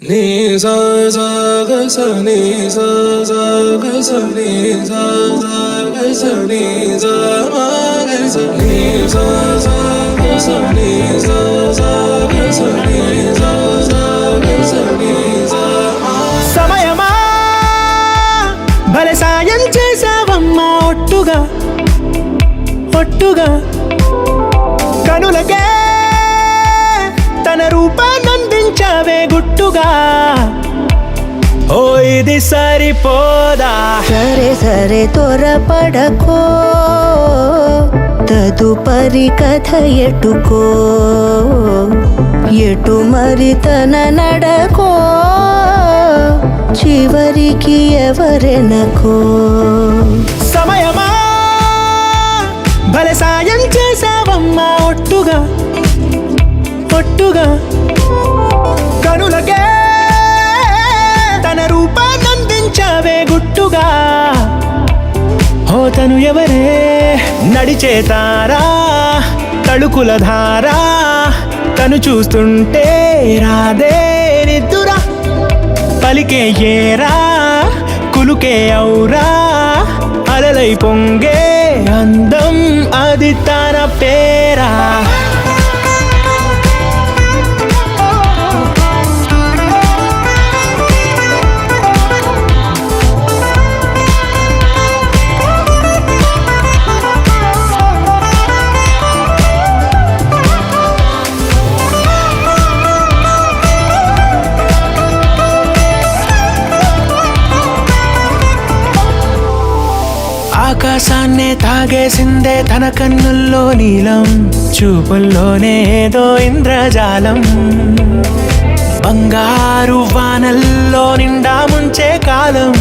నీ సా సా గ స నీ సా సా గ స నీ సా సా గ స నీ సా మా గ స నీ సా సా గ స నీ సా సా గ స నీ సా సా గ స నీ సా మా. సమయమా భలే సాయం చేసావమ్మా ఒట్టుగా ఒట్టుగా కనులకే తన రూపాన్నందించావే గుట్టుగా. ఓ ఇది సరిపోదా, సరే సరే త్వరపడకో, తదుపరి కథ ఎటుకో, ఎటు మరి తన నడకో, చివరికి ఎవరెనకో. సమయమా భలే సాయం చేసావమ్మా ఒట్టుగా ఒట్టుగా కనులకే తన రూపాన్నందించావే గుట్టుగా. ఓ తను ఎవరే నడిచే తారా తళుకుల ధారా, తను చూస్తుంటే రాదే నిద్దురా, పలికే ఏరా కులుకే ఔరా, అలలై పొంగే అందం అది తన పేరా. ఆకాశాన్నే తాగేసిందే తన కన్నుల్లో నీలం, చూపుల్లోనే ఏదో ఇంద్రజాలం, బంగారు వానల్లో నిండా ముంచే కాలం,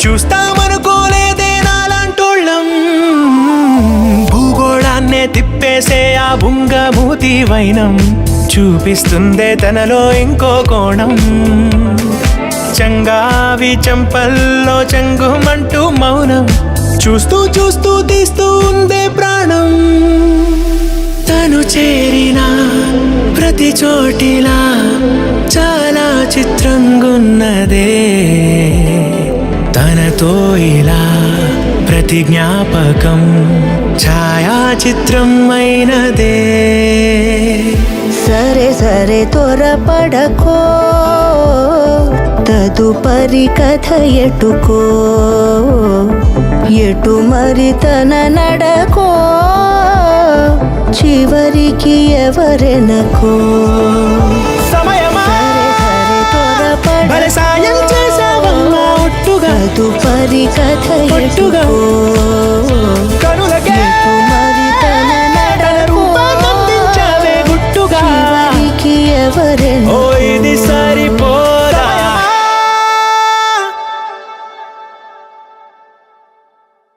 చూస్తామనుకోలేదే నాలాంటోళ్ళం. భూగోళాన్నే తిప్పేసే ఆ బుంగమూతి వైనం, చూపిస్తుందే తనలో ఇంకో కోణం, చంగావి చంపల్లో చంగుమంటూ మౌనం, చూస్తూ చూస్తూ తీస్తూ ఉందే ప్రాణం. తను చేరిన ప్రతి చోటిలా చాలా చిత్రంగున్నదే, తనతో ఇలా ప్రతి జ్ఞాపకం ఛాయాచిత్రం అయినదే. సరే సరే త్వరపడకో, తదుపరి కథ ఎటుకో, ఎటు మరి తన నడకో, చివరికి ఎవరెనకో. సమయమా భలే సాయం చేసావమ్మా ఒట్టుగా తదుపరి కథ ఎటుకో,